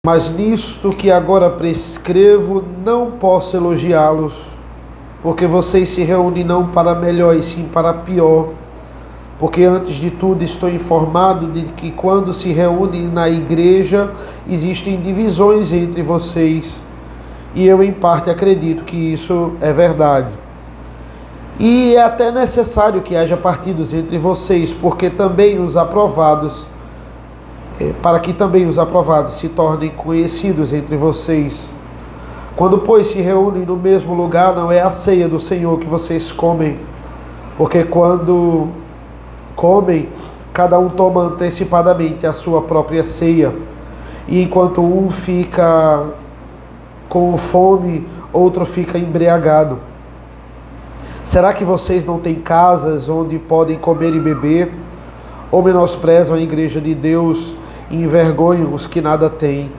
Mas nisto que agora prescrevo, não posso elogiá-los, porque vocês se reúnem não para melhor, e sim para pior. Porque antes de tudo estou informado de que quando se reúnem na igreja, existem divisões entre vocês. E eu, em parte, acredito que isso é verdade. E é até necessário que haja partidos entre vocês, porque também os aprovados, para que também os aprovados se tornem conhecidos entre vocês. Quando, pois, se reúnem no mesmo lugar, não é a ceia do Senhor que vocês comem, porque quando comem, cada um toma antecipadamente a sua própria ceia, e enquanto um fica com fome, outro fica embriagado. Será que vocês não têm casas onde podem comer e beber? Ou menosprezam a igreja de Deus e envergonham os que nada têm?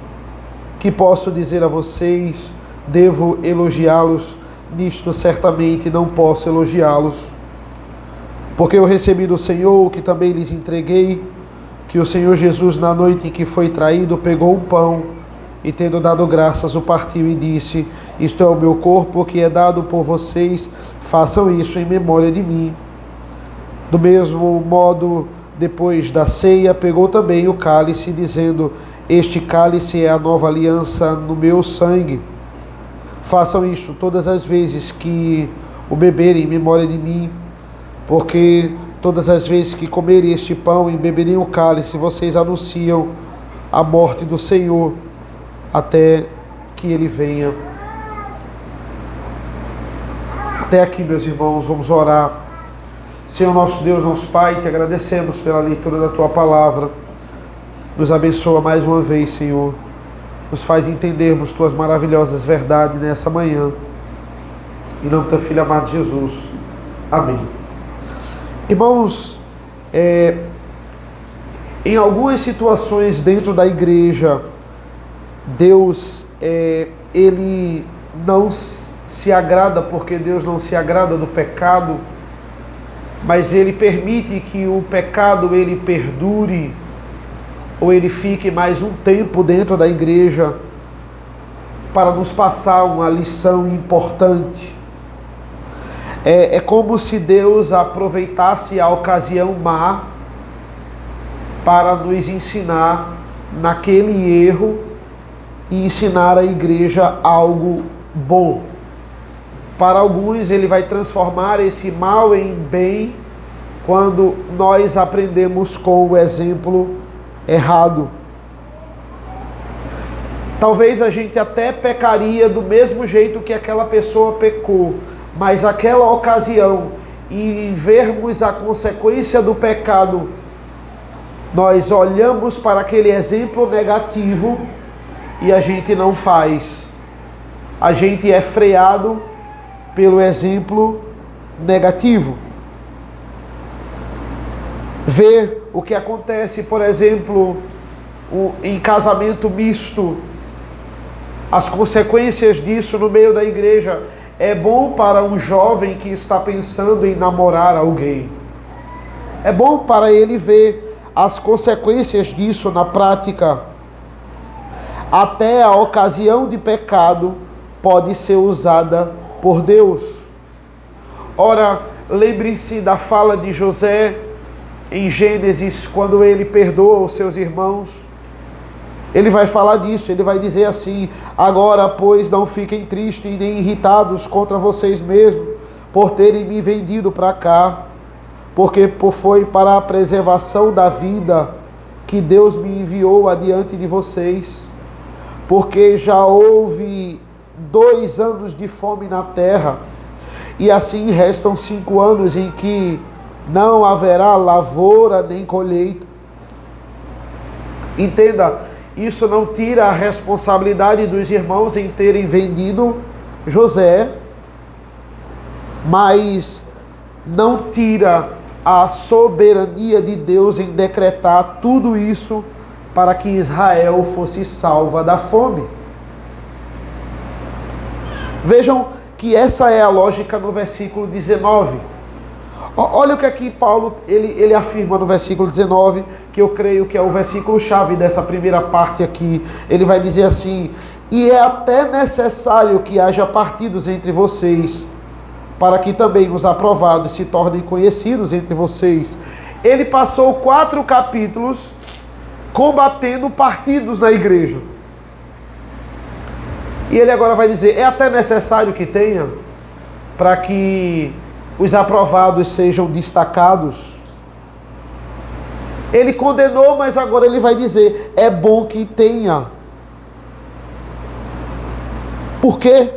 Que posso dizer a vocês? Devo elogiá-los? Nisto certamente não posso elogiá-los. Porque eu recebi do Senhor o que também lhes entreguei, que o Senhor Jesus, na noite em que foi traído, pegou um pão e, tendo dado graças, o partiu e disse: isto é o meu corpo que é dado por vocês, façam isso em memória de mim. Do mesmo modo, depois da ceia, pegou também o cálice, dizendo: este cálice é a nova aliança no meu sangue. Façam isto todas as vezes que o beberem em memória de mim, porque todas as vezes que comerem este pão e beberem o cálice, vocês anunciam a morte do Senhor até que ele venha. Até aqui, meus irmãos, vamos orar. Senhor nosso Deus, nosso Pai, te agradecemos pela leitura da Tua Palavra. Nos abençoa mais uma vez, Senhor. Nos faz entendermos Tuas maravilhosas verdades nessa manhã. Em nome do Teu Filho amado Jesus. Amém. Irmãos, em algumas situações dentro da igreja, Deus, Ele não se agrada, porque Deus não se agrada do pecado, mas Ele permite que o pecado ele perdure, ou ele fique mais um tempo dentro da igreja, para nos passar uma lição importante. É como se Deus aproveitasse a ocasião má para nos ensinar naquele erro e ensinar à igreja algo bom. Para alguns, Ele vai transformar esse mal em bem quando nós aprendemos com o exemplo errado. Talvez a gente até pecaria do mesmo jeito que aquela pessoa pecou, mas aquela ocasião, e vermos a consequência do pecado, nós olhamos para aquele exemplo negativo e a gente não faz. A gente é freado pelo exemplo negativo. Ver o que acontece, por exemplo, em casamento misto, as consequências disso no meio da igreja. É bom para um jovem que está pensando em namorar alguém. É bom para ele ver as consequências disso na prática. Até a ocasião de pecado pode ser usada por Deus. Ora, lembre-se da fala de José em Gênesis, quando ele perdoa os seus irmãos. Ele vai falar disso, ele vai dizer assim: agora, pois, não fiquem tristes nem irritados contra vocês mesmos, por terem me vendido para cá, porque foi para a preservação da vida que Deus me enviou adiante de vocês, porque já houve 2 anos de fome na terra, e assim restam 5 anos em que não haverá lavoura nem colheita. Entenda, isso não tira a responsabilidade dos irmãos em terem vendido José, mas não tira a soberania de Deus em decretar tudo isso para que Israel fosse salva da fome. Vejam que essa é a lógica no versículo 19. Olha o que aqui Paulo ele afirma no versículo 19, que eu creio que é o versículo-chave dessa primeira parte aqui. Ele vai dizer assim: e é até necessário que haja partidos entre vocês, para que também os aprovados se tornem conhecidos entre vocês. Ele passou 4 capítulos combatendo partidos na igreja. E ele agora vai dizer: é até necessário que tenha, para que os aprovados sejam destacados. Ele condenou, mas agora ele vai dizer: é bom que tenha. Por quê?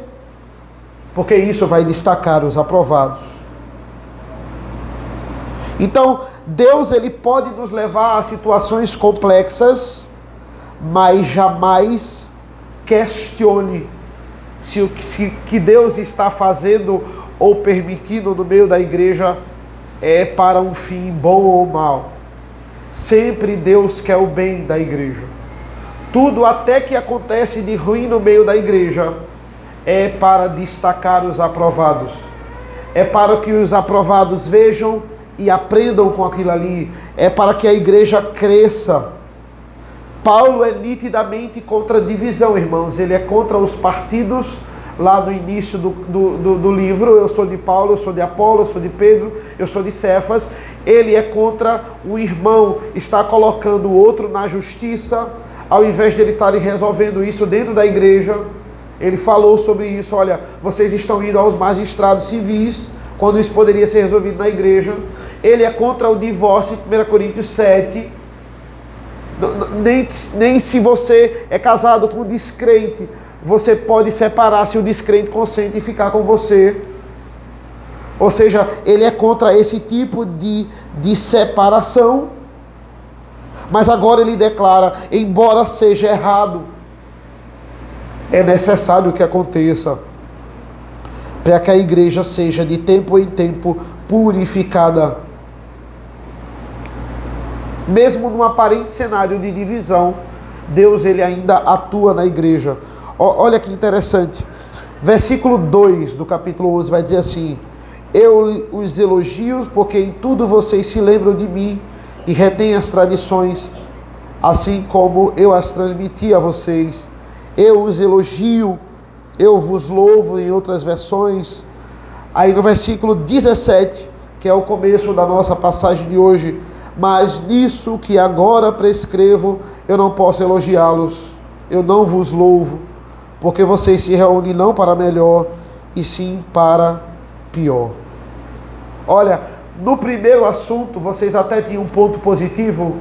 Porque isso vai destacar os aprovados. Então, Deus ele pode nos levar a situações complexas, mas jamais questione se o que Deus está fazendo ou permitindo no meio da igreja é para um fim bom ou mal. Sempre Deus quer o bem da igreja. Tudo até que acontece de ruim no meio da igreja é para destacar os aprovados. É para que os aprovados vejam e aprendam com aquilo ali. É para que a igreja cresça. Paulo é nitidamente contra a divisão, irmãos. Ele é contra os partidos. Lá no início do livro, eu sou de Paulo, eu sou de Apolo, eu sou de Pedro, eu sou de Cefas. Ele é contra o irmão estar colocando o outro na justiça, ao invés de ele estar resolvendo isso dentro da igreja. Ele falou sobre isso: olha, vocês estão indo aos magistrados civis, quando isso poderia ser resolvido na igreja. Ele é contra o divórcio em 1 Coríntios 7. Nem se você é casado com um descrente, você pode separar se o descrente consente e ficar com você. Ou seja, ele é contra esse tipo de separação. Mas agora ele declara: embora seja errado, é necessário que aconteça, para que a igreja seja de tempo em tempo purificada. Mesmo num aparente cenário de divisão, Deus ele ainda atua na igreja. Olha que interessante. Versículo 2 do capítulo 11 vai dizer assim: eu os elogio porque em tudo vocês se lembram de mim e retêm as tradições, assim como eu as transmiti a vocês. Eu os elogio, eu vos louvo, em outras versões. Aí no versículo 17, que é o começo da nossa passagem de hoje: mas nisso que agora prescrevo, eu não posso elogiá-los, eu não vos louvo, porque vocês se reúnem não para melhor, e sim para pior. Olha, no primeiro assunto, vocês até tinham um ponto positivo,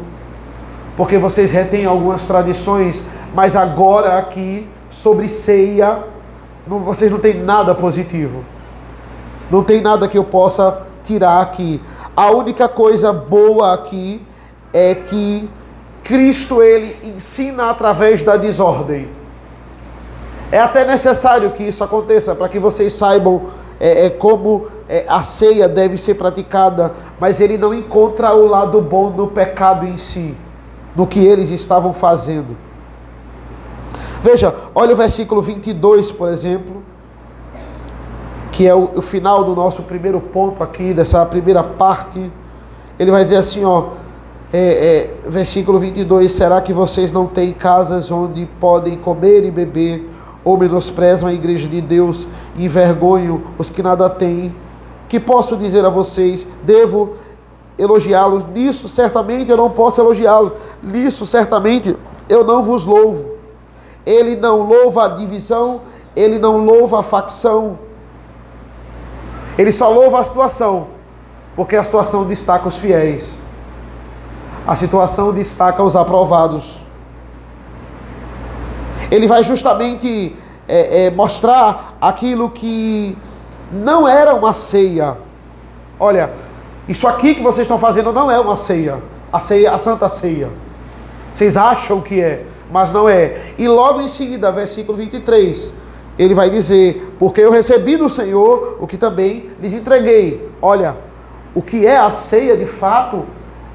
porque vocês retêm algumas tradições, mas agora aqui, sobre ceia, vocês não têm nada positivo. Não tem nada que eu possa tirar aqui. A única coisa boa aqui é que Cristo ele ensina através da desordem. É até necessário que isso aconteça, para que vocês saibam como a ceia deve ser praticada, mas ele não encontra o lado bom no pecado em si, no que eles estavam fazendo. Veja, olha o versículo 22, por exemplo, que é o final do nosso primeiro ponto aqui, dessa primeira parte. Ele vai dizer assim, versículo 22, será que vocês não têm casas onde podem comer e beber, ou menosprezam a igreja de Deus e envergonham os que nada têm? Que posso dizer a vocês? Devo elogiá-los? Nisso certamente eu não posso elogiá-los. Nisso certamente eu não vos louvo. Ele não louva a divisão, ele não louva a facção. Ele só louva a situação, porque a situação destaca os fiéis. A situação destaca os aprovados. Ele vai justamente mostrar aquilo que não era uma ceia. Olha, isso aqui que vocês estão fazendo não é uma ceia. A ceia, a Santa Ceia. Vocês acham que é, mas não é. E logo em seguida, versículo 23, ele vai dizer, porque eu recebi do Senhor o que também lhes entreguei. Olha, o que é a ceia de fato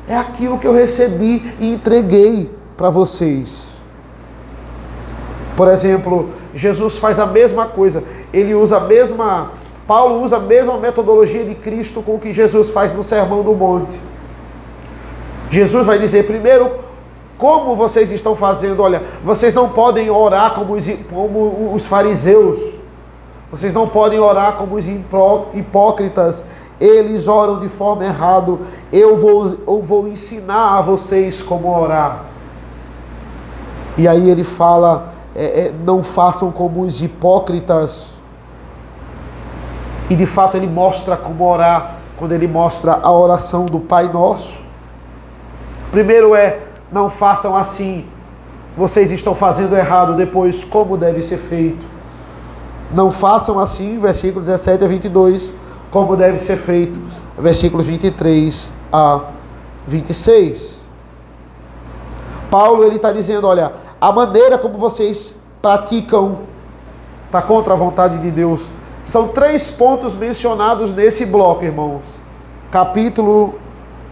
é aquilo que eu recebi e entreguei para vocês. Por exemplo, Jesus faz a mesma coisa, ele usa a mesma Paulo usa a mesma metodologia de Cristo com o que Jesus faz no Sermão do Monte. Jesus vai dizer primeiro, como vocês estão fazendo? Olha, vocês não podem orar como os fariseus. Vocês não podem orar como os hipócritas. Eles oram de forma errada. Eu vou ensinar a vocês como orar. E aí ele fala, não façam como os hipócritas. E de fato ele mostra como orar, quando ele mostra a oração do Pai Nosso. Primeiro não façam assim, vocês estão fazendo errado. Depois, como deve ser feito. Não façam assim, versículos 17 a 22, como deve ser feito, versículos 23 a 26. Paulo, ele está dizendo, olha, a maneira como vocês praticam está contra a vontade de Deus. São 3 pontos mencionados nesse bloco, irmãos. Capítulo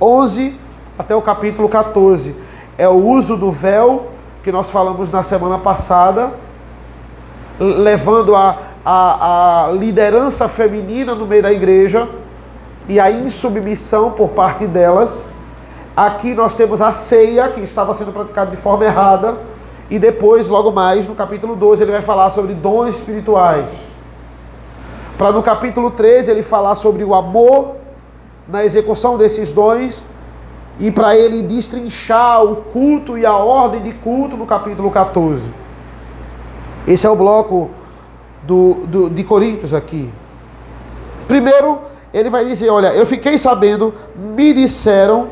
11 até o capítulo 14. É o uso do véu, que nós falamos na semana passada, levando a liderança feminina no meio da igreja e a insubmissão por parte delas. Aqui nós temos a ceia, que estava sendo praticada de forma errada, e depois, logo mais, no capítulo 12, ele vai falar sobre dons espirituais. Para no capítulo 13 ele falar sobre o amor na execução desses dons, e para ele destrinchar o culto e a ordem de culto no capítulo 14. Esse é o bloco de Coríntios aqui. Primeiro, ele vai dizer, olha, eu fiquei sabendo, me disseram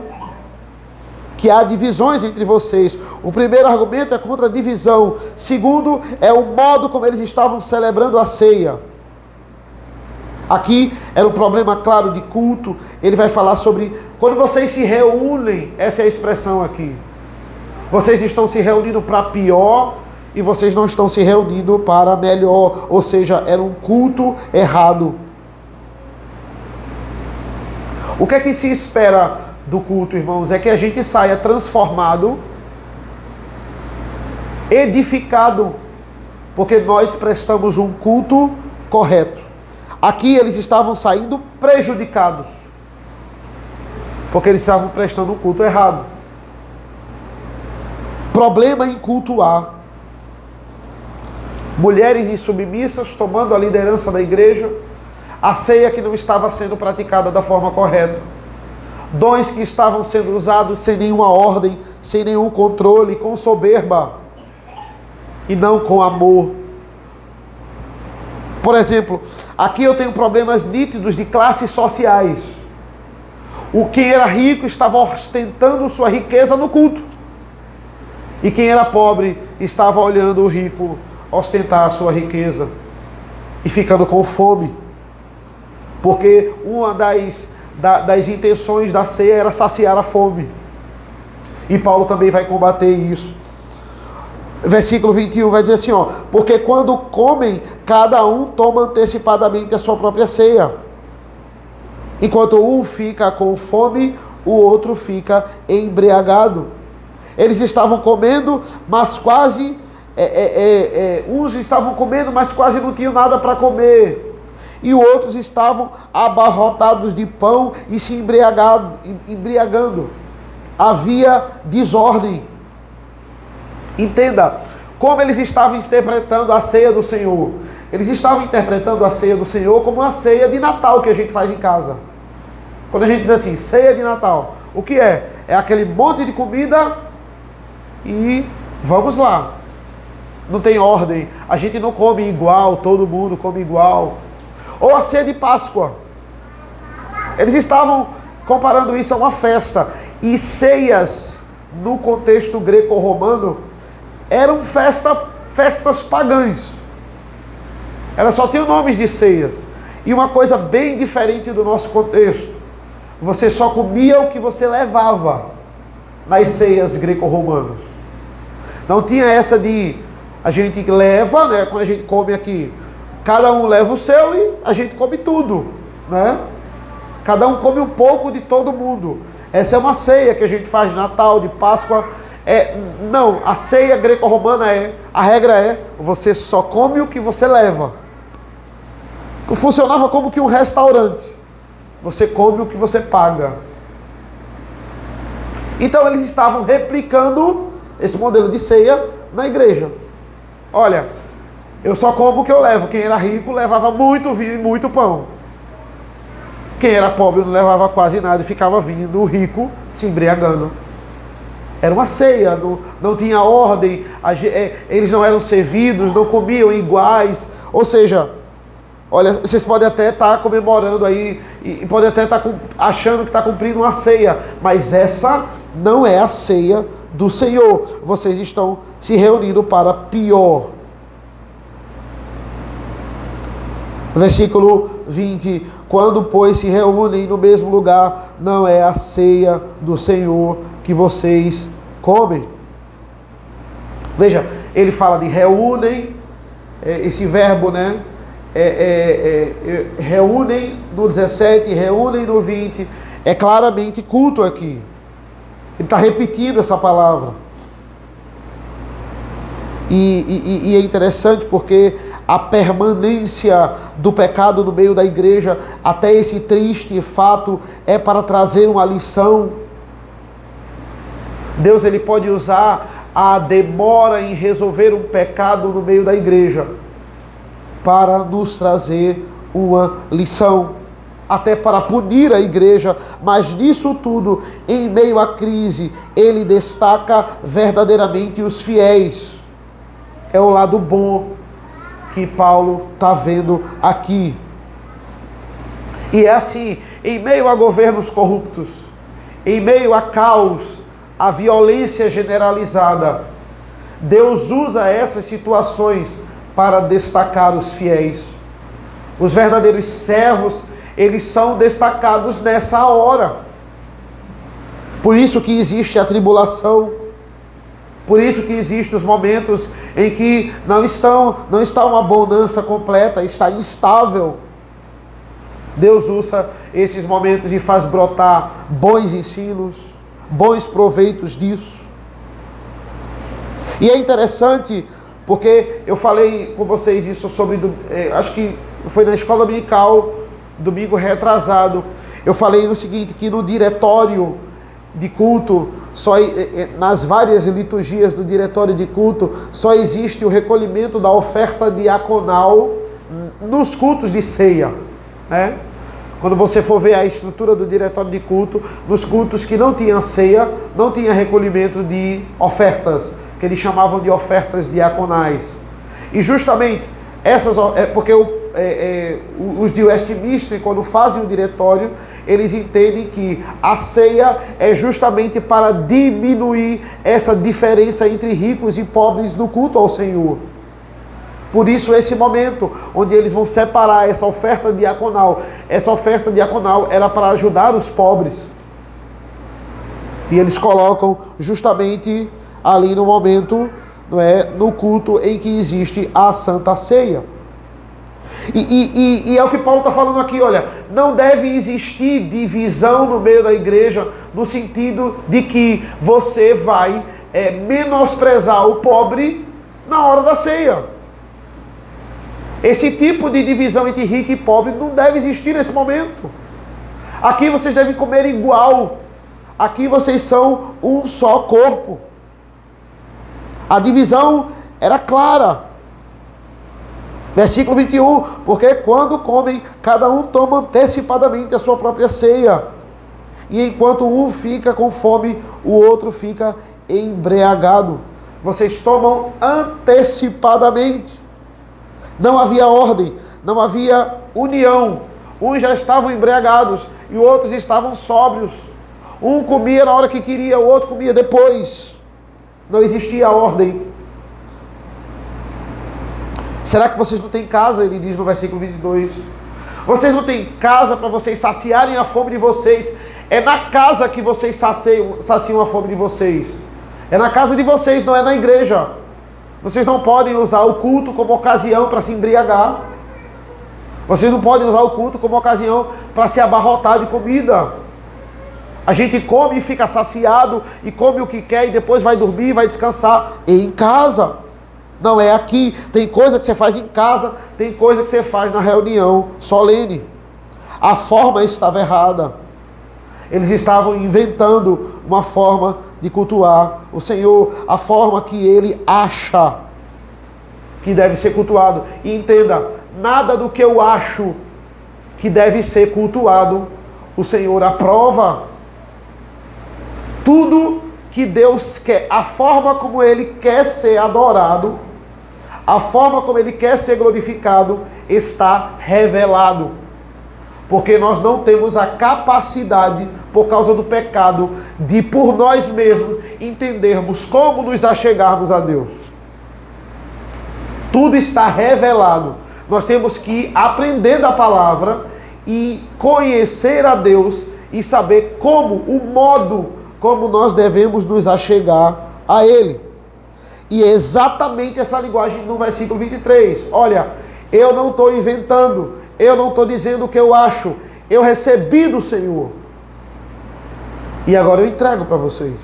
que há divisões entre vocês. O primeiro argumento é contra a divisão. Segundo, é o modo como eles estavam celebrando a ceia. Aqui era um problema claro de culto. Ele vai falar sobre quando vocês se reúnem, essa é a expressão aqui. Vocês estão se reunindo para pior e vocês não estão se reunindo para melhor. Ou seja, era um culto errado. O que é que se espera do culto, irmãos? É que a gente saia transformado, edificado, porque nós prestamos um culto correto. Aqui eles estavam saindo prejudicados, porque eles estavam prestando um culto errado. Problema em cultuar. Mulheres insubmissas tomando a liderança da igreja, a ceia que não estava sendo praticada da forma correta, dons que estavam sendo usados sem nenhuma ordem, sem nenhum controle, com soberba e não com amor. Por exemplo, aqui eu tenho problemas nítidos de classes sociais. O quem era rico estava ostentando sua riqueza no culto, e quem era pobre estava olhando o rico ostentar a sua riqueza e ficando com fome, porque uma das intenções da ceia era saciar a fome, e Paulo também vai combater isso. Versículo 21 vai dizer assim, ó, porque quando comem, cada um toma antecipadamente a sua própria ceia. Enquanto um fica com fome, o outro fica embriagado. Eles estavam comendo, mas quase... uns estavam comendo, mas quase não tinham nada para comer. E outros estavam abarrotados de pão e se embriagando. Havia desordem. Entenda, como eles estavam interpretando a ceia do Senhor. Eles estavam interpretando a ceia do Senhor como uma ceia de Natal que a gente faz em casa. Quando a gente diz assim, ceia de Natal, o que é? É aquele monte de comida e vamos lá. Não tem ordem, a gente não come igual, todo mundo come igual. Ou a ceia de Páscoa. Eles estavam comparando isso a uma festa. E ceias, no contexto greco-romano, eram festas pagãs. Elas só tinham nomes de ceias. E uma coisa bem diferente do nosso contexto. Você só comia o que você levava nas ceias greco-romanas. Não tinha essa de a gente leva, né? Quando a gente come aqui, cada um leva o seu e a gente come tudo, né? Cada um come um pouco de todo mundo. Essa é uma ceia que a gente faz de Natal, de Páscoa. Não, a ceia greco-romana a regra é, você só come o que você leva. Funcionava como que um restaurante. Você come o que você paga. Então eles estavam replicando esse modelo de ceia na igreja. Olha, eu só como o que eu levo. Quem era rico levava muito vinho e muito pão. Quem era pobre não levava quase nada e ficava vindo o rico se embriagando. Era uma ceia, não tinha ordem, eles não eram servidos, não comiam iguais. Ou seja, olha, vocês podem até estar comemorando aí, e podem até estar achando que está cumprindo uma ceia, mas essa não é a ceia do Senhor. Vocês estão se reunindo para pior. Versículo 20. Quando, pois, se reúnem no mesmo lugar, não é a ceia do Senhor que vocês comem. Veja, ele fala de reúnem, esse verbo, né? Reúnem no 17, reúnem no 20, é claramente culto aqui. Ele está repetindo essa palavra. E é interessante porque a permanência do pecado no meio da igreja, até esse triste fato, é para trazer uma lição. Deus, ele pode usar a demora em resolver um pecado no meio da igreja para nos trazer uma lição, até para punir a igreja, mas nisso tudo, em meio à crise, ele destaca verdadeiramente os fiéis. É o lado bom que Paulo está vendo aqui. E é assim, em meio a governos corruptos, em meio a caos, a violência generalizada, Deus usa essas situações para destacar os fiéis. Os verdadeiros servos, eles são destacados nessa hora. Por isso que existe a tribulação. Por isso que existem os momentos em que não está uma bonança completa, está instável. Deus usa esses momentos e faz brotar bons ensinos, bons proveitos disso. E é interessante, porque eu falei com vocês isso sobre, acho que foi na escola dominical, domingo retrasado, eu falei no seguinte, que no diretório de culto, nas várias liturgias do diretório de culto, só existe o recolhimento da oferta diaconal nos cultos de ceia, né? Quando você for ver a estrutura do diretório de culto, nos cultos que não tinha ceia, não tinha recolhimento de ofertas, que eles chamavam de ofertas diaconais. E justamente essas, porque os de Westminster, quando fazem o diretório, eles entendem que a ceia é justamente para diminuir essa diferença entre ricos e pobres no culto ao Senhor. Por isso esse momento, onde eles vão separar essa oferta diaconal era para ajudar os pobres. E eles colocam justamente ali no momento, não é, no culto em que existe a Santa Ceia. E é o que Paulo está falando aqui, olha, não deve existir divisão no meio da igreja, no sentido de que você vai menosprezar o pobre na hora da ceia. Esse tipo de divisão entre rico e pobre não deve existir nesse momento. Aqui vocês devem comer igual. Aqui vocês são um só corpo. A divisão era clara. Versículo 21, porque quando comem, cada um toma antecipadamente a sua própria ceia. E enquanto um fica com fome, o outro fica embriagado. Vocês tomam antecipadamente. Não havia ordem, não havia união. Uns já estavam embriagados e outros estavam sóbrios. Um comia na hora que queria, o outro comia depois. Não existia ordem. Será que vocês não têm casa? Ele diz no versículo 22. Vocês não têm casa para vocês saciarem a fome de vocês. É na casa que vocês saciam a fome de vocês. É na casa de vocês, não é na igreja. Vocês não podem usar o culto como ocasião para se embriagar. Vocês não podem usar o culto como ocasião para se abarrotar de comida. A gente come e fica saciado, e come o que quer, e depois vai dormir e vai descansar em casa. Não é aqui. Tem coisa que você faz em casa, tem coisa que você faz na reunião solene. A forma estava errada. Eles estavam inventando uma forma de cultuar o Senhor, a forma que ele acha que deve ser cultuado. E entenda, nada do que eu acho que deve ser cultuado, o Senhor aprova. Tudo que Deus quer, a forma como Ele quer ser adorado, a forma como Ele quer ser glorificado, está revelado. Porque nós não temos a capacidade, por causa do pecado, de por nós mesmos entendermos como nos achegarmos a Deus. Tudo está revelado. Nós temos que aprender da palavra e conhecer a Deus e saber como, o modo como nós devemos nos achegar a Ele. E é exatamente essa linguagem no versículo 23. Olha, eu não estou inventando, eu não estou dizendo o que eu acho, eu recebi do Senhor. E agora eu entrego para vocês.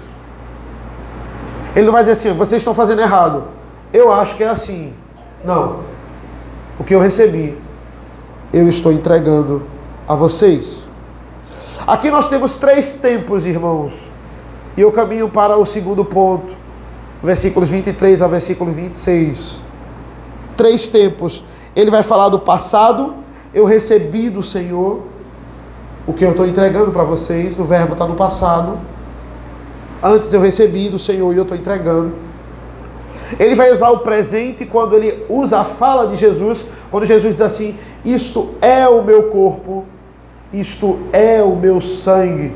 Ele não vai dizer assim, vocês estão fazendo errado. Eu acho que é assim. Não. O que eu recebi, eu estou entregando a vocês. Aqui nós temos 3 tempos, irmãos. E eu caminho para o segundo ponto. Versículos 23 a versículo 26. 3 tempos. Ele vai falar do passado. Eu recebi do Senhor. O que eu estou entregando para vocês. O verbo está no passado. Antes eu recebi do Senhor e eu estou entregando. Ele vai usar o presente quando ele usa a fala de Jesus. Quando Jesus diz assim, isto é o meu corpo, isto é o meu sangue.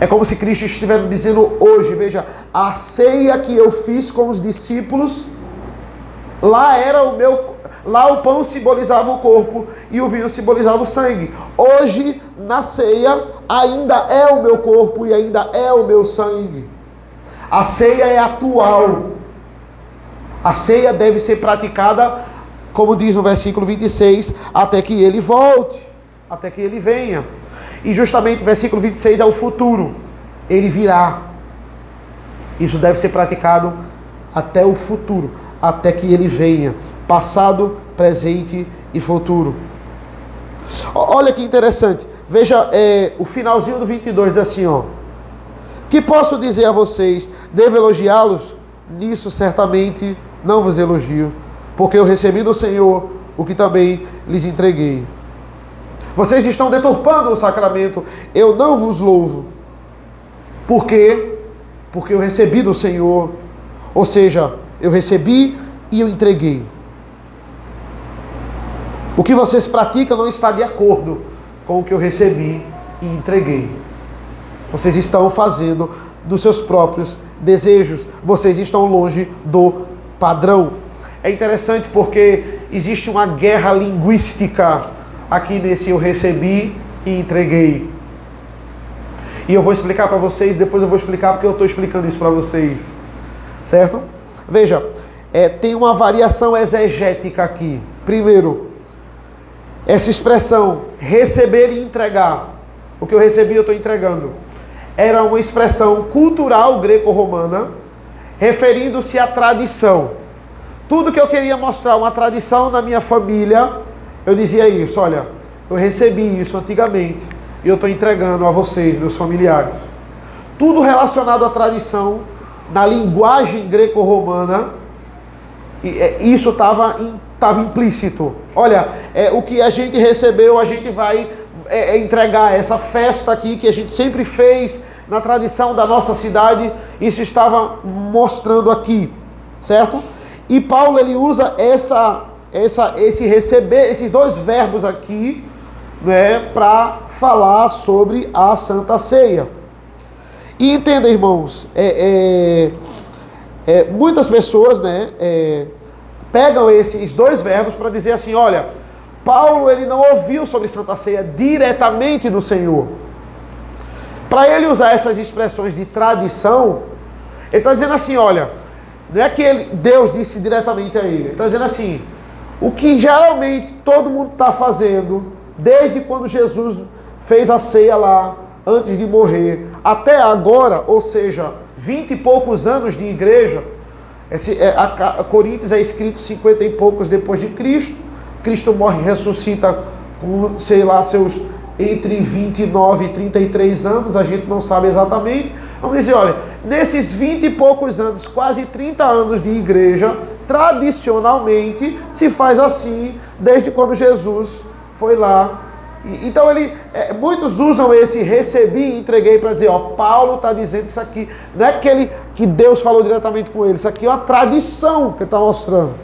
É como se Cristo estivesse dizendo hoje, veja, a ceia que eu fiz com os discípulos, lá o pão simbolizava o corpo e o vinho simbolizava o sangue. Hoje, na ceia, ainda é o meu corpo e ainda é o meu sangue. A ceia é atual. A ceia deve ser praticada, como diz no versículo 26, até que ele volte, até que ele venha. E justamente o versículo 26 é o futuro. Ele virá. Isso deve ser praticado até o futuro, até que ele venha. Passado, presente e futuro. Olha que interessante. Veja o finalzinho do 22, diz assim, ó. Que posso dizer a vocês? Devo elogiá-los? Nisso certamente não vos elogio, porque eu recebi do Senhor o que também lhes entreguei. Vocês estão deturpando o sacramento, eu não vos louvo. Por quê? Porque eu recebi do Senhor, ou seja, eu recebi e eu entreguei. O que vocês praticam não está de acordo com o que eu recebi e entreguei. Vocês estão fazendo dos seus próprios desejos, vocês estão longe do padrão. É interessante porque existe uma guerra linguística aqui nesse eu recebi e entreguei. E eu vou explicar para vocês, depois eu vou explicar porque eu estou explicando isso para vocês. Certo? Veja, tem uma variação exegética aqui. Primeiro, essa expressão receber e entregar. O que eu recebi eu estou entregando. Era uma expressão cultural greco-romana, referindo-se à tradição. Tudo que eu queria mostrar, uma tradição na minha família, eu dizia isso, olha, eu recebi isso antigamente e eu estou entregando a vocês, meus familiares. Tudo relacionado à tradição, na linguagem greco-romana, isso estava implícito. Olha, o que a gente recebeu, a gente vai entregar. Essa festa aqui que a gente sempre fez na tradição da nossa cidade, isso estava mostrando aqui, certo? E Paulo ele usa esse receber, esses 2 verbos aqui, né, para falar sobre a Santa Ceia. E entenda, irmãos, muitas pessoas, né, pegam esses 2 verbos para dizer assim, olha, Paulo ele não ouviu sobre Santa Ceia diretamente do Senhor. Para ele usar essas expressões de tradição, ele está dizendo assim, olha, não é que Deus disse diretamente a ele, ele está dizendo assim, o que geralmente todo mundo está fazendo, desde quando Jesus fez a ceia lá, antes de morrer, até agora, ou seja, 20 e poucos anos de igreja, Coríntios é escrito 50 e poucos depois de Cristo. Cristo morre e ressuscita com, sei lá, seus entre 29 e 33 anos, a gente não sabe exatamente. Vamos dizer, olha, nesses 20 e poucos anos, quase 30 anos de igreja, tradicionalmente se faz assim, desde quando Jesus foi lá. Então muitos usam esse recebi e entreguei para dizer, ó, Paulo está dizendo que isso aqui, não é que Deus falou diretamente com ele, isso aqui é uma tradição que ele está mostrando.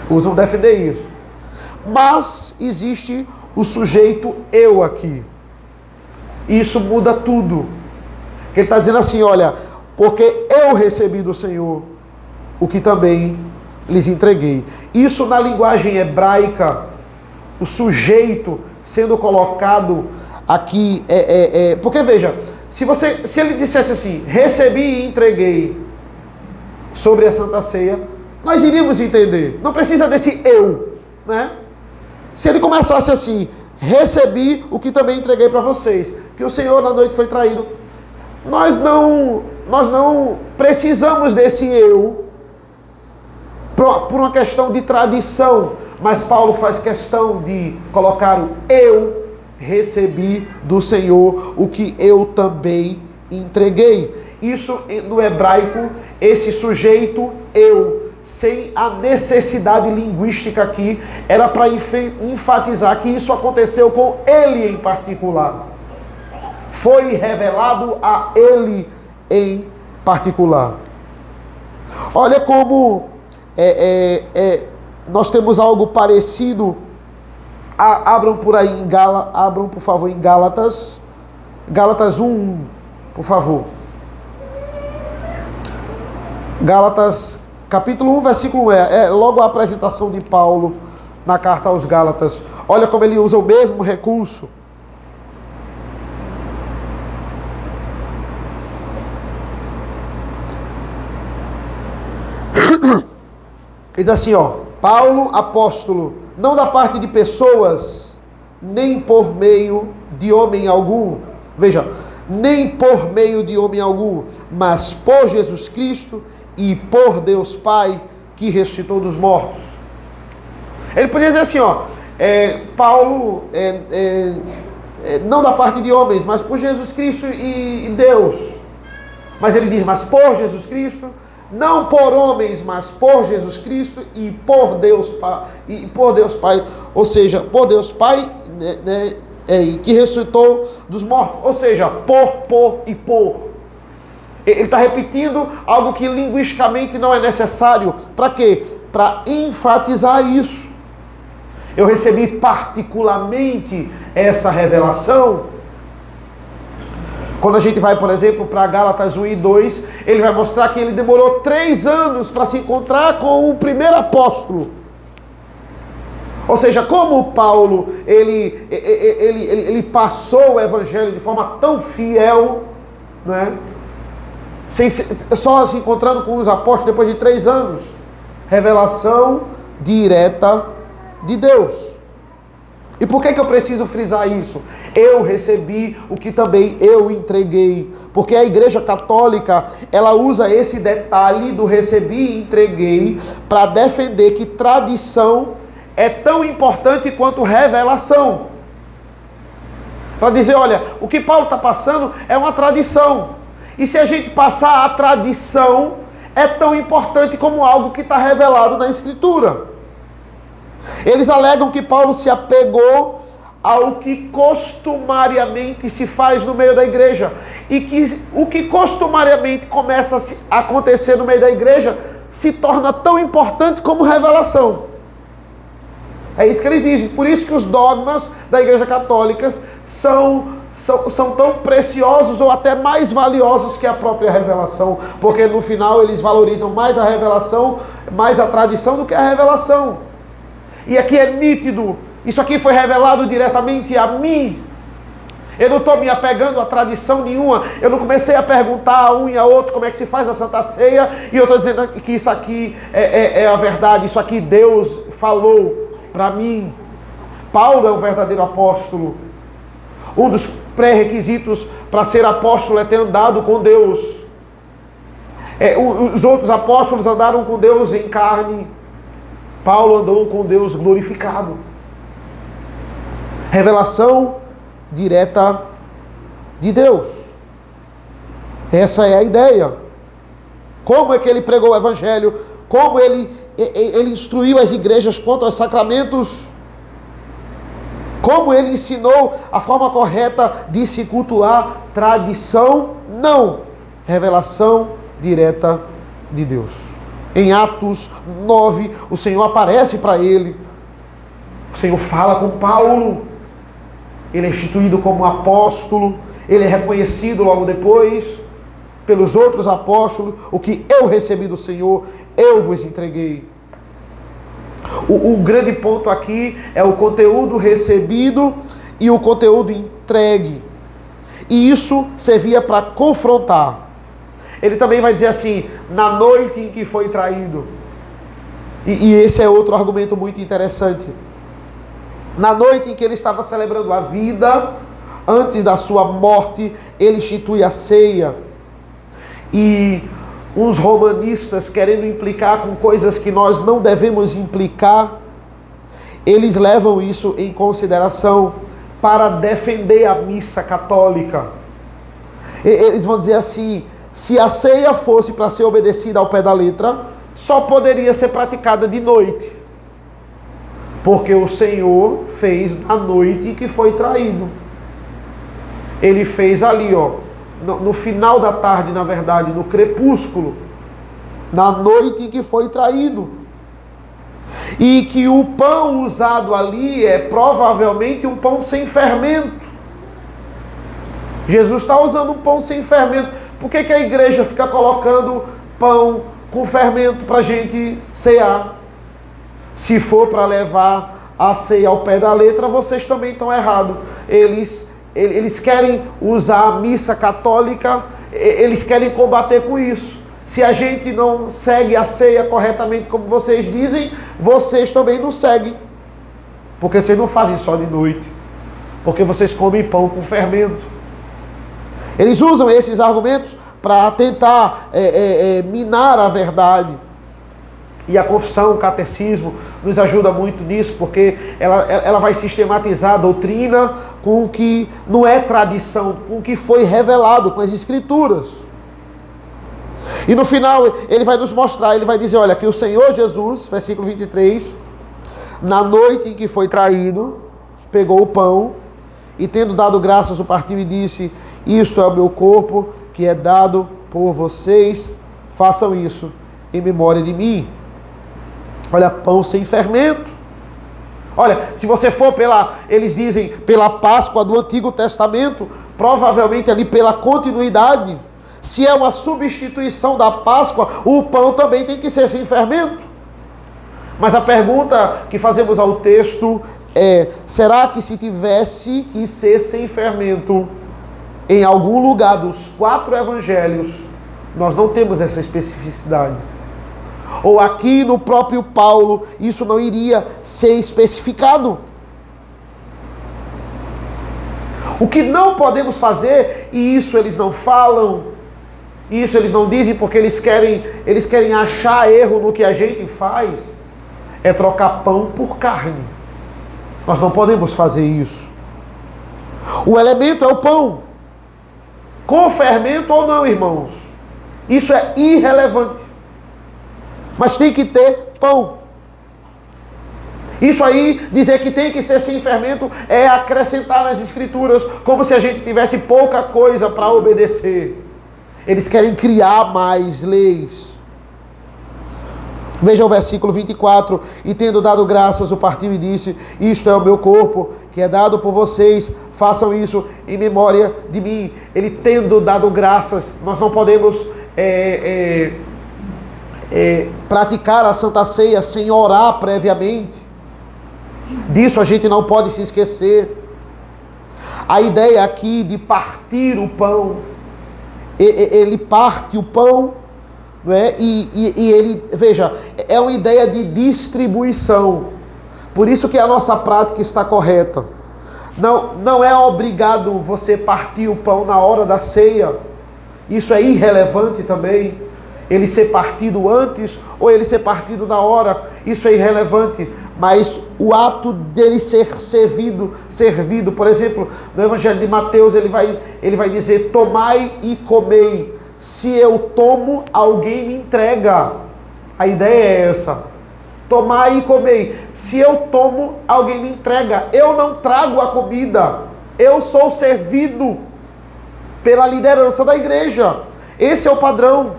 Usam defender isso. Mas existe o sujeito eu aqui. Isso muda tudo. Ele está dizendo assim, olha, porque eu recebi do Senhor o que também lhes entreguei. Isso na linguagem hebraica, o sujeito sendo colocado aqui, porque veja, se ele dissesse assim, recebi e entreguei sobre a Santa Ceia, nós iríamos entender. Não precisa desse eu, né? Se ele começasse assim, recebi o que também entreguei para vocês, que o Senhor na noite foi traído, nós não precisamos desse eu por uma questão de tradição, mas Paulo faz questão de colocar o eu recebi do Senhor o que eu também entreguei. Isso no hebraico, esse sujeito eu, sem a necessidade linguística aqui, era para enfatizar que isso aconteceu com ele em particular. Foi revelado a ele em particular. Olha como nós temos algo parecido. Abram por aí abram por favor em Gálatas. Gálatas 1, por favor. Gálatas, capítulo 1, versículo 1, é logo a apresentação de Paulo na carta aos Gálatas. Olha como ele usa o mesmo recurso. Ele diz assim, ó, Paulo, apóstolo, não da parte de pessoas, nem por meio de homem algum. Veja, nem por meio de homem algum, mas por Jesus Cristo e por Deus Pai, que ressuscitou dos mortos. Ele podia dizer assim, ó, Paulo, não da parte de homens, mas por Jesus Cristo e Deus. Mas ele diz, mas por Jesus Cristo, não por homens, mas por Jesus Cristo e por Deus Pai, ou seja, por Deus Pai, né, que ressuscitou dos mortos, ou seja, por e por. Ele está repetindo algo que linguisticamente não é necessário. Para quê? Para enfatizar isso. Eu recebi particularmente essa revelação. Quando a gente vai, por exemplo, para Gálatas 1 e 2, ele vai mostrar que ele demorou 3 anos para se encontrar com o primeiro apóstolo. Ou seja, como Paulo, ele passou o evangelho de forma tão fiel, né? Só se encontrando com os apóstolos depois de 3 anos. Revelação direta de Deus. E por que eu preciso frisar isso? Eu recebi o que também eu entreguei. Porque a Igreja Católica, ela usa esse detalhe do recebi e entreguei para defender que tradição é tão importante quanto revelação. Para dizer, olha, o que Paulo está passando é uma tradição. E se a gente passar a tradição, é tão importante como algo que está revelado na Escritura. Eles alegam que Paulo se apegou ao que costumariamente se faz no meio da igreja. E que o que costumariamente começa a acontecer no meio da igreja se torna tão importante como revelação. É isso que eles dizem. Por isso que os dogmas da Igreja Católica são tão preciosos ou até mais valiosos que a própria revelação. Porque no final eles valorizam mais a revelação, mais a tradição do que a revelação. E aqui é nítido, isso aqui foi revelado diretamente a mim. Eu não estou me apegando a tradição nenhuma. Eu não comecei a perguntar a um e a outro como é que se faz a Santa Ceia. E eu estou dizendo que isso aqui é a verdade. Isso aqui Deus falou para mim. Paulo é um verdadeiro apóstolo. Um dos pré-requisitos para ser apóstolo é ter andado com Deus. Os outros apóstolos andaram com Deus em carne. Paulo andou com Deus glorificado. Revelação direta de Deus. Essa é a ideia. Como é que ele pregou o evangelho? Como ele instruiu as igrejas quanto aos sacramentos? Como ele ensinou a forma correta de se cultuar? Tradição? Não. Revelação direta de Deus. Em Atos 9, o Senhor aparece para ele. O Senhor fala com Paulo. Ele é instituído como apóstolo. Ele é reconhecido logo depois pelos outros apóstolos. O que eu recebi do Senhor, eu vos entreguei. O grande ponto aqui é o conteúdo recebido e o conteúdo entregue. E isso servia para confrontar. Ele também vai dizer assim, na noite em que foi traído. E esse é outro argumento muito interessante. Na noite em que ele estava celebrando a vida, antes da sua morte, ele institui a ceia. E uns romanistas, querendo implicar com coisas que nós não devemos implicar, eles levam isso em consideração para defender a missa católica. Eles vão dizer assim, se a ceia fosse para ser obedecida ao pé da letra, só poderia ser praticada de noite. Porque o Senhor fez na noite que foi traído. Ele fez ali, no final da tarde, na verdade, no crepúsculo, na noite em que foi traído. E que o pão usado ali é provavelmente um pão sem fermento. Jesus está usando um pão sem fermento. Por que a igreja fica colocando pão com fermento para a gente cear? Se for para levar a ceia ao pé da letra, vocês também estão errados. Eles querem usar a missa católica, eles querem combater com isso. Se a gente não segue a ceia corretamente como vocês dizem, vocês também não seguem. Porque vocês não fazem só de noite. Porque vocês comem pão com fermento. Eles usam esses argumentos para tentar minar a verdade. E a confissão, o catecismo, nos ajuda muito nisso, porque ela vai sistematizar a doutrina com o que não é tradição, com o que foi revelado, com as Escrituras. E no final, ele vai nos mostrar, ele vai dizer, olha, que o Senhor Jesus, versículo 23, na noite em que foi traído, pegou o pão, e tendo dado graças, o partiu e disse, isto é o meu corpo, que é dado por vocês, façam isso em memória de mim. Olha, pão sem fermento. Olha, se você for eles dizem, pela Páscoa do Antigo Testamento, provavelmente ali pela continuidade, se é uma substituição da Páscoa, o pão também tem que ser sem fermento. Mas a pergunta que fazemos ao texto é, será que se tivesse que ser sem fermento em algum lugar dos 4 evangelhos, nós não temos essa especificidade? Ou aqui no próprio Paulo, isso não iria ser especificado? O que não podemos fazer, e isso eles não falam, isso eles não dizem porque eles querem achar erro no que a gente faz, é trocar pão por carne. Nós não podemos fazer isso. O elemento é o pão. Com fermento ou não, irmãos. Isso é irrelevante. Mas tem que ter pão. Isso aí, dizer que tem que ser sem fermento, é acrescentar nas Escrituras, como se a gente tivesse pouca coisa para obedecer. Eles querem criar mais leis. Veja o versículo 24. E tendo dado graças, o partiu e disse, isto é o meu corpo, que é dado por vocês, façam isso em memória de mim. Ele tendo dado graças, nós não podemos praticar a Santa Ceia sem orar previamente. Disso a gente não pode se esquecer. A ideia aqui de partir o pão, ele parte o pão, não é? E ele, veja, é uma ideia de distribuição. Por isso que a nossa prática está correta. Não é obrigado você partir o pão na hora da ceia. Isso é irrelevante também. ele ser partido antes ou ele ser partido na hora, isso é irrelevante, mas o ato dele ser servido, por exemplo, no Evangelho de Mateus ele vai dizer: tomai e comei, se eu tomo, alguém me entrega. A ideia é essa: tomai e comei, se eu tomo, alguém me entrega. Eu não trago a comida, eu sou servido pela liderança da igreja. Esse é o padrão.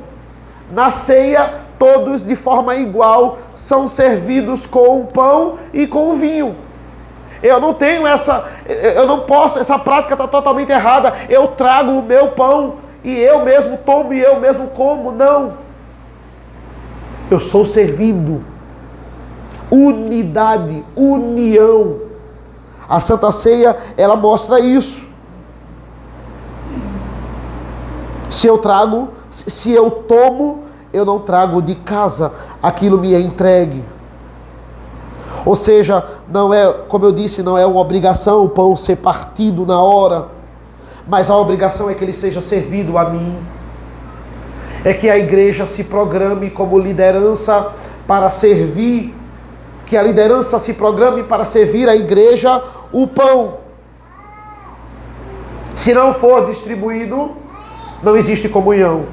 Na ceia, todos de forma igual são servidos com o pão e com o vinho. Eu não posso, essa prática está totalmente errada. Eu trago o meu pão e eu mesmo tomo e eu mesmo como. Não. Eu sou servido. Unidade, união. A Santa Ceia, ela mostra isso. Se eu tomo, eu não trago de casa, aquilo me é entregue. Ou seja, não é, como eu disse, não é uma obrigação o pão ser partido na hora, mas a obrigação é que ele seja servido a mim. É que a igreja se programe como liderança para servir, que a liderança se programe para servir a igreja o pão. Se não for distribuído, não existe comunhão.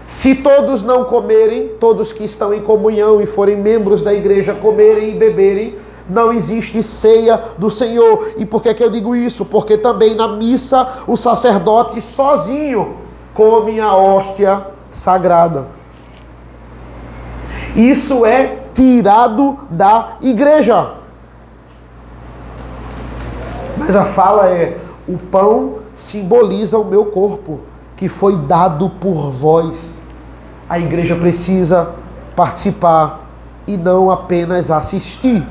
Se todos não comerem, todos que estão em comunhão e forem membros da igreja comerem e beberem, não existe ceia do Senhor. E por que eu digo isso? Porque também na missa o sacerdote sozinho come a hóstia sagrada. Isso é tirado da igreja. Mas a fala é: o pão simboliza o meu corpo, que foi dado por vós. A igreja precisa participar e não apenas assistir.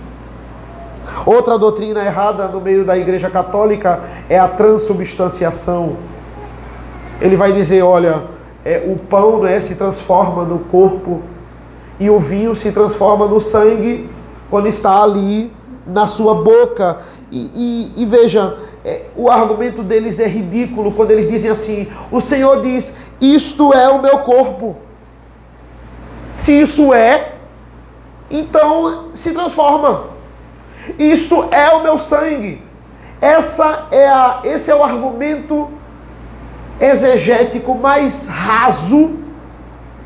Outra doutrina errada no meio da igreja católica é a transubstanciação. Ele vai dizer: olha, o pão se transforma no corpo e o vinho se transforma no sangue quando está ali na sua boca. E veja, o argumento deles é ridículo quando eles dizem assim: o Senhor diz, isto é o meu corpo. Se isso é, então se transforma. Isto é o meu sangue. Esse é o argumento exegético mais raso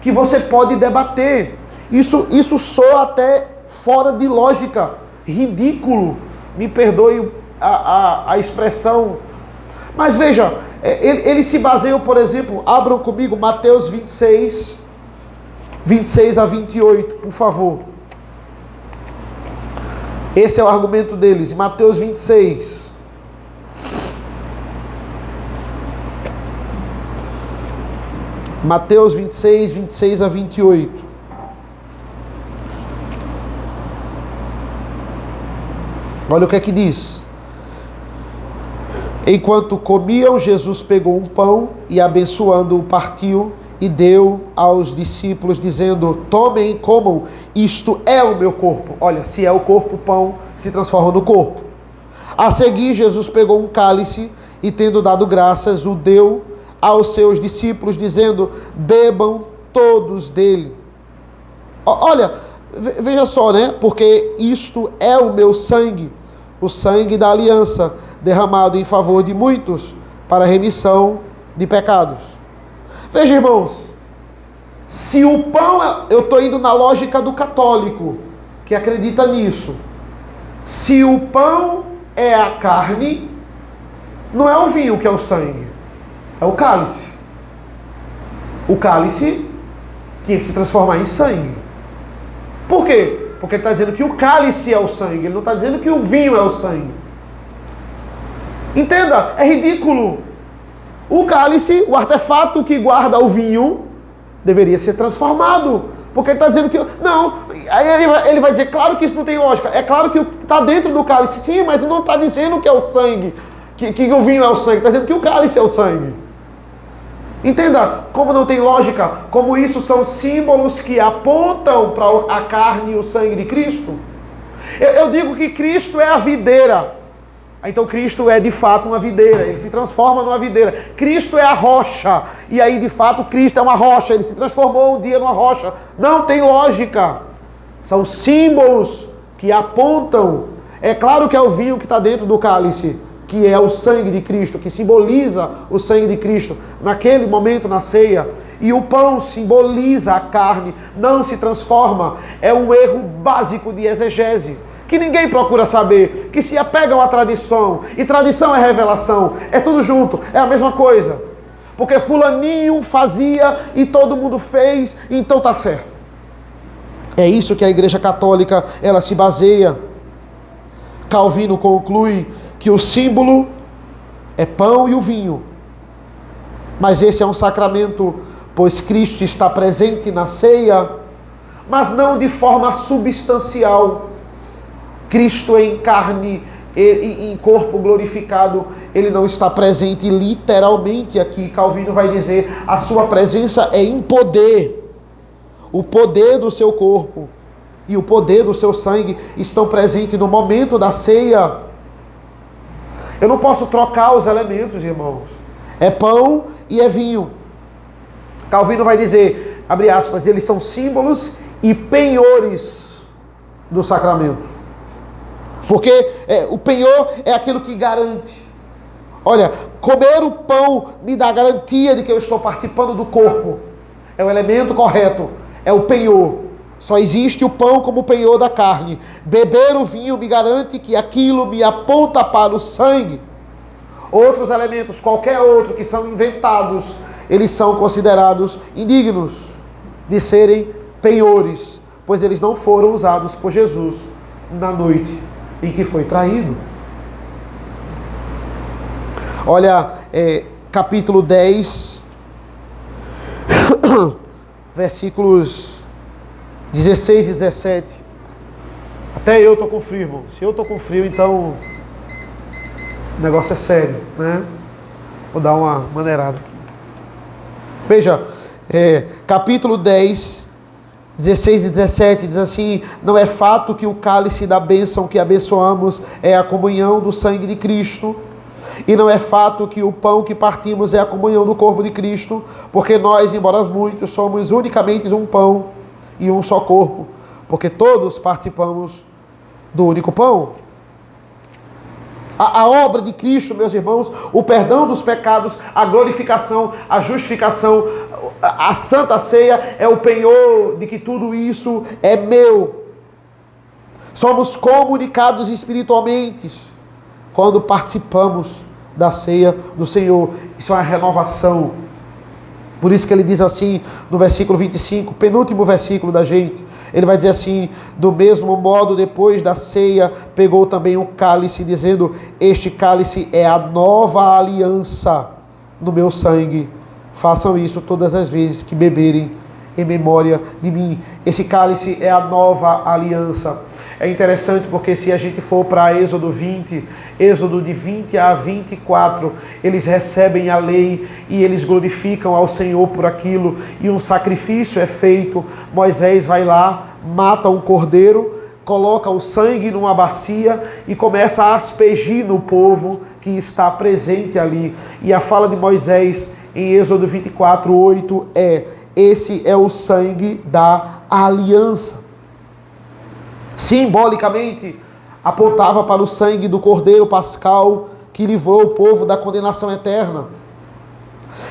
que você pode debater. Isso soa até fora de lógica, ridículo. Me perdoe a expressão. Mas veja, ele se baseia, por exemplo, abram comigo Mateus 26 a 28, por favor. Esse é o argumento deles, Mateus 26. Mateus 26 a 28. Olha o que é que diz. Enquanto comiam, Jesus pegou um pão e, abençoando-o, partiu e deu aos discípulos, dizendo: tomem e comam, isto é o meu corpo. Olha, se é o corpo, o pão se transforma no corpo. A seguir, Jesus pegou um cálice e, tendo dado graças, o deu aos seus discípulos, dizendo: bebam todos dele. Olha, veja só, né? Porque isto é o meu sangue, o sangue da aliança, derramado em favor de muitos para a remissão de pecados. Veja, irmãos, se o pão, eu estou indo na lógica do católico, que acredita nisso. Se o pão é a carne, não é o vinho que é o sangue, é o cálice. O cálice tinha que se transformar em sangue. Por quê? Porque ele está dizendo que o cálice é o sangue, ele não está dizendo que o vinho é o sangue. Entenda, é ridículo. O cálice, o artefato que guarda o vinho, deveria ser transformado. Porque ele está dizendo que... Não, aí ele vai dizer, claro que isso não tem lógica. É claro que está dentro do cálice, sim, mas não está dizendo que é o sangue, que o vinho é o sangue. Está dizendo que o cálice é o sangue. Entenda como não tem lógica, como isso são símbolos que apontam para a carne e o sangue de Cristo. Eu digo que Cristo é a videira. Então Cristo é de fato uma videira, ele se transforma numa videira. Cristo é a rocha, e aí de fato Cristo é uma rocha, ele se transformou um dia numa rocha. Não tem lógica. São símbolos que apontam. É claro que é o vinho que está dentro do cálice, que é o sangue de Cristo, que simboliza o sangue de Cristo naquele momento na ceia. E o pão simboliza a carne, não se transforma. É um erro básico de exegese, que ninguém procura saber, que se apegam à tradição, e tradição é revelação, é tudo junto, é a mesma coisa. Porque fulaninho fazia e todo mundo fez, então tá certo. É isso que a Igreja Católica, ela se baseia. Calvino conclui que o símbolo é pão e o vinho. Mas esse é um sacramento, pois Cristo está presente na ceia, mas não de forma substancial. Cristo em carne e em corpo glorificado, ele não está presente literalmente aqui. Calvino vai dizer, a sua presença é em poder. O poder do seu corpo e o poder do seu sangue estão presentes no momento da ceia. Eu não posso trocar os elementos, irmãos. É pão e é vinho. Calvino vai dizer, abre aspas, eles são símbolos e penhores do sacramento. Porque o penhor é aquilo que garante. Olha, comer o pão me dá garantia de que eu estou participando do corpo. É o elemento correto, é o penhor. Só existe o pão como penhor da carne. Beber o vinho me garante que aquilo me aponta para o sangue. Outros elementos, qualquer outro que são inventados, eles são considerados indignos de serem penhores, pois eles não foram usados por Jesus na noite em que foi traído. Olha, capítulo 10, versículos 16 e 17. Até eu estou com frio, irmão. Se eu estou com frio, então o negócio é sério, né? Vou dar uma maneirada aqui. Veja, capítulo 10, 16 e 17 diz assim: não é fato que o cálice da bênção que abençoamos é a comunhão do sangue de Cristo, e não é fato que o pão que partimos é a comunhão do corpo de Cristo, porque nós, embora muitos, somos unicamente um pão e um só corpo, porque todos participamos do único pão. A obra de Cristo, meus irmãos, o perdão dos pecados, a glorificação, a justificação, a santa ceia é o penhor de que tudo isso é meu. Somos comunicados espiritualmente quando participamos da ceia do Senhor. Isso é uma renovação. Por isso que ele diz assim, no versículo 25, penúltimo versículo da gente, ele vai dizer assim: do mesmo modo, depois da ceia, pegou também um cálice, dizendo: este cálice é a nova aliança no meu sangue. Façam isso todas as vezes que beberem em memória de mim. Esse cálice é a nova aliança. É interessante porque se a gente for para Êxodo 20, Êxodo de 20 a 24, eles recebem a lei e eles glorificam ao Senhor por aquilo, e um sacrifício é feito. Moisés vai lá, mata um cordeiro, coloca o sangue numa bacia e começa a aspergir no povo que está presente ali. E a fala de Moisés em Êxodo 24, 8 esse é o sangue da aliança. Simbolicamente, apontava para o sangue do Cordeiro Pascal que livrou o povo da condenação eterna.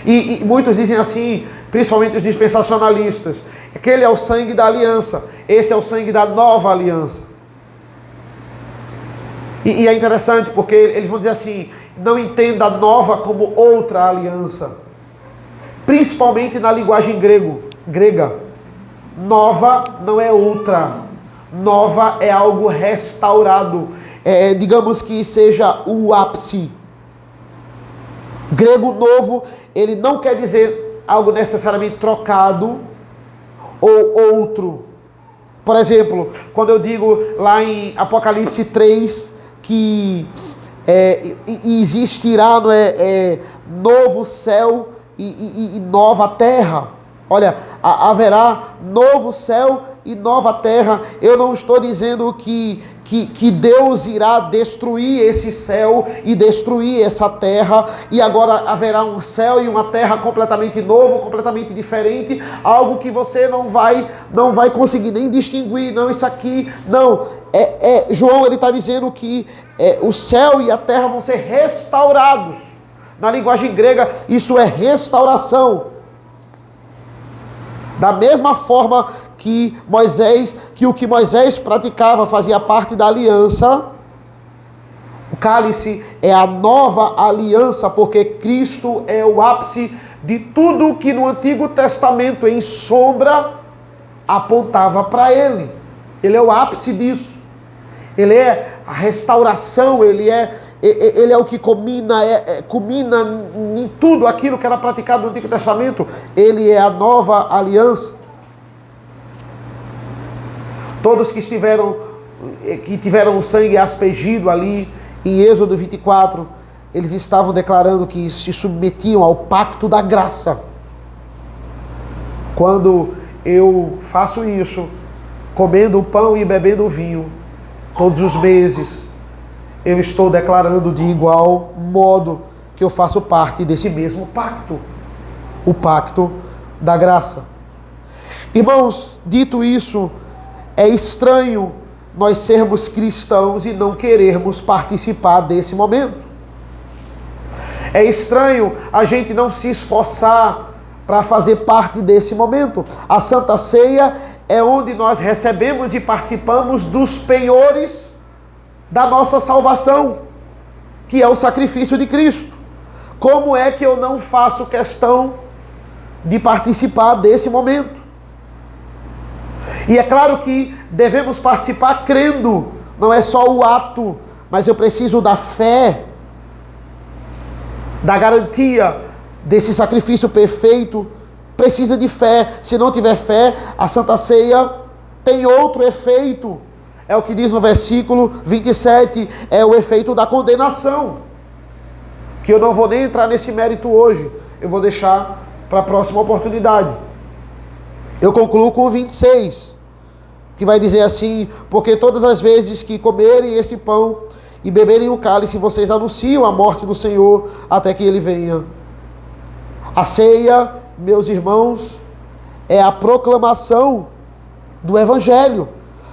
E muitos dizem assim, principalmente os dispensacionalistas, que aquele é o sangue da aliança, esse é o sangue da nova aliança. E é interessante porque eles vão dizer assim, não entenda a nova como outra aliança. Principalmente na linguagem grega. Nova não é outra. Nova é algo restaurado. Digamos que seja o ápice. Grego novo, ele não quer dizer algo necessariamente trocado ou outro. Por exemplo, quando eu digo lá em Apocalipse 3 que existirá novo céu e nova terra. Olha, haverá novo céu e nova terra. Eu não estou dizendo que Deus irá destruir esse céu e destruir essa terra, e agora haverá um céu e uma terra completamente novo, completamente diferente, algo que você não vai conseguir nem distinguir. Não, isso aqui, não. João, ele está dizendo que o céu e a terra vão ser restaurados. Na linguagem grega, isso é restauração. Da mesma forma que o que Moisés praticava fazia parte da aliança, o cálice é a nova aliança, porque Cristo é o ápice de tudo que no Antigo Testamento, em sombra, apontava para Ele. Ele é o ápice disso. Ele é a restauração, ele é o que culmina em tudo aquilo que era praticado no Antigo Testamento. Ele é a nova aliança. Todos que tiveram o sangue aspergido ali em Êxodo 24, eles estavam declarando que se submetiam ao pacto da graça. Quando eu faço isso, comendo o pão e bebendo o vinho, todos os meses, eu estou declarando de igual modo que eu faço parte desse mesmo pacto, o pacto da graça. Irmãos, dito isso, é estranho nós sermos cristãos e não querermos participar desse momento. É estranho a gente não se esforçar para fazer parte desse momento. A Santa Ceia é onde nós recebemos e participamos dos penhores da nossa salvação, que é o sacrifício de Cristo. Como é que eu não faço questão de participar desse momento? E é claro que devemos participar crendo, não é só o ato, mas eu preciso da fé, da garantia desse sacrifício perfeito. Precisa de fé. Se não tiver fé, a Santa Ceia tem outro efeito. É o que diz no versículo 27, é o efeito da condenação, que eu não vou nem entrar nesse mérito hoje, eu vou deixar para a próxima oportunidade. Eu concluo com o 26, que vai dizer assim: porque todas as vezes que comerem este pão e beberem o cálice, vocês anunciam a morte do Senhor até que Ele venha. A ceia, meus irmãos, é a proclamação do Evangelho.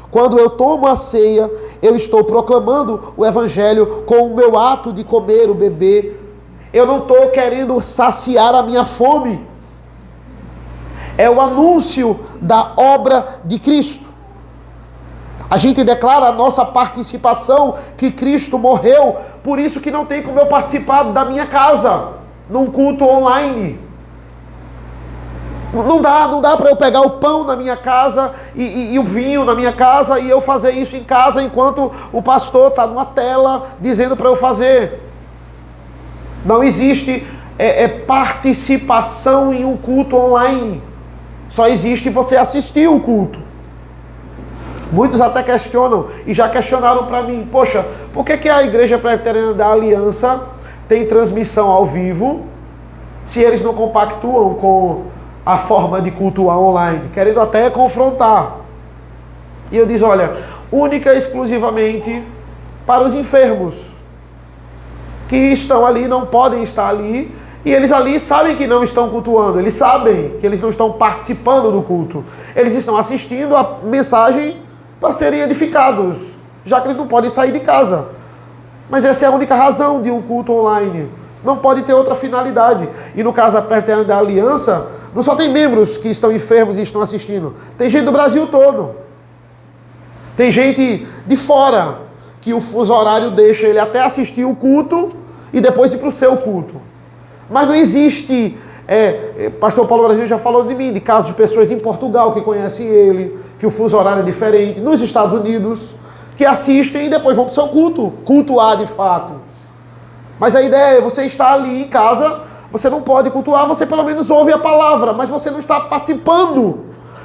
Quando eu tomo a ceia, eu estou proclamando o Evangelho com o meu ato de comer ou beber. Eu não estou querendo saciar a minha fome. É o anúncio da obra de Cristo. A gente declara a nossa participação, que Cristo morreu, por isso que não tem como eu participar da minha casa, num culto online. Não dá para eu pegar o pão na minha casa e o vinho na minha casa e eu fazer isso em casa enquanto o pastor está numa tela dizendo para eu fazer. Não existe participação em um culto online. Só existe você assistir o culto. Muitos até questionam, e já questionaram para mim: poxa, por que a Igreja Presbiteriana da Aliança tem transmissão ao vivo, se eles não compactuam com a forma de cultuar online? Querendo até confrontar. E eu disse: olha, única e exclusivamente para os enfermos, que estão ali, não podem estar ali, e eles ali sabem que não estão cultuando, eles sabem que eles não estão participando do culto, eles estão assistindo a mensagem para serem edificados, já que eles não podem sair de casa. Mas essa é a única razão de um culto online. Não pode ter outra finalidade. E no caso da Presbiteriana da Aliança, não só tem membros que estão enfermos e estão assistindo, tem gente do Brasil todo. Tem gente de fora, que o fuso horário deixa ele até assistir o culto e depois ir para o seu culto. Mas não existe... Pastor Paulo Brasil já falou de mim, de casos de pessoas em Portugal que conhecem ele, que o fuso horário é diferente, nos Estados Unidos, que assistem e depois vão para o seu culto, cultuar de fato. Mas a ideia é você estar ali em casa, você não pode cultuar, você pelo menos ouve a palavra, mas você não está participando.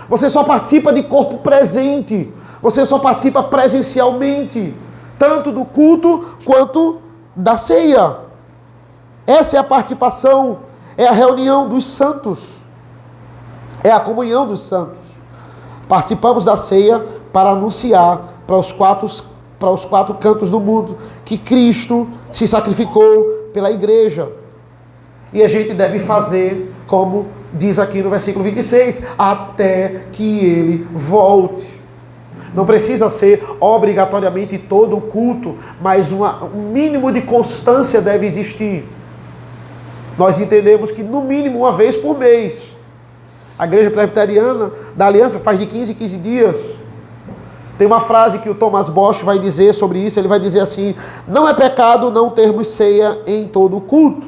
Você só participa de corpo presente, você só participa presencialmente, tanto do culto quanto da ceia. Essa é a participação, é a reunião dos santos. É a comunhão dos santos. Participamos da ceia para anunciar para os quatro cantos do mundo que Cristo se sacrificou pela igreja. E a gente deve fazer como diz aqui no versículo 26, até que ele volte. Não precisa ser obrigatoriamente todo o culto, mas um mínimo de constância deve existir. Nós entendemos que no mínimo uma vez por mês. A igreja presbiteriana da Aliança faz de 15 em 15 dias. Tem uma frase que o Thomas Bosch vai dizer sobre isso, ele vai dizer assim: não é pecado não termos ceia em todo o culto.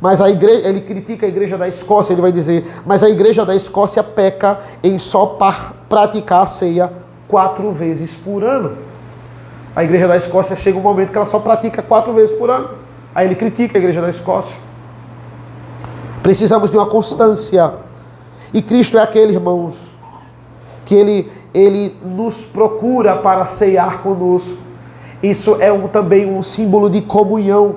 Mas a igreja, ele critica a igreja da Escócia, ele vai dizer, mas a igreja da Escócia peca em só praticar a ceia 4 vezes por ano. A igreja da Escócia chega um momento que ela só pratica 4 vezes por ano. Aí ele critica a igreja da Escócia. Precisamos de uma constância. E Cristo é aquele, irmãos, que ele nos procura para ceiar conosco. Isso é também um símbolo de comunhão.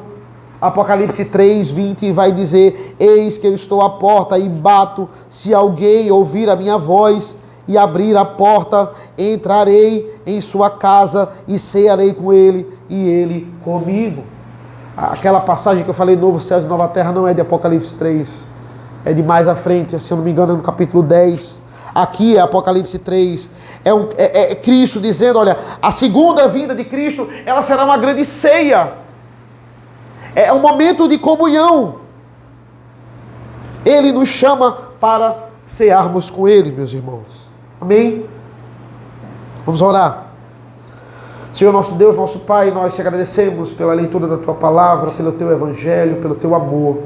Apocalipse 3:20 vai dizer: eis que eu estou à porta e bato, se alguém ouvir a minha voz e abrir a porta, entrarei em sua casa e cearei com ele e ele comigo. Aquela passagem que eu falei, novo céu e nova terra, não é de Apocalipse 3, é de mais à frente, se eu não me engano é no capítulo 10. Aqui é Apocalipse 3, é Cristo dizendo, olha, a segunda vinda de Cristo, ela será uma grande ceia. É um momento de comunhão. Ele nos chama para cearmos com Ele, meus irmãos. Amém? Vamos orar. Senhor nosso Deus, nosso Pai, nós te agradecemos pela leitura da Tua Palavra, pelo Teu Evangelho, pelo Teu amor.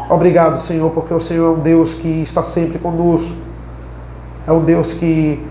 Obrigado, Senhor, porque o Senhor é um Deus que está sempre conosco. É um Deus que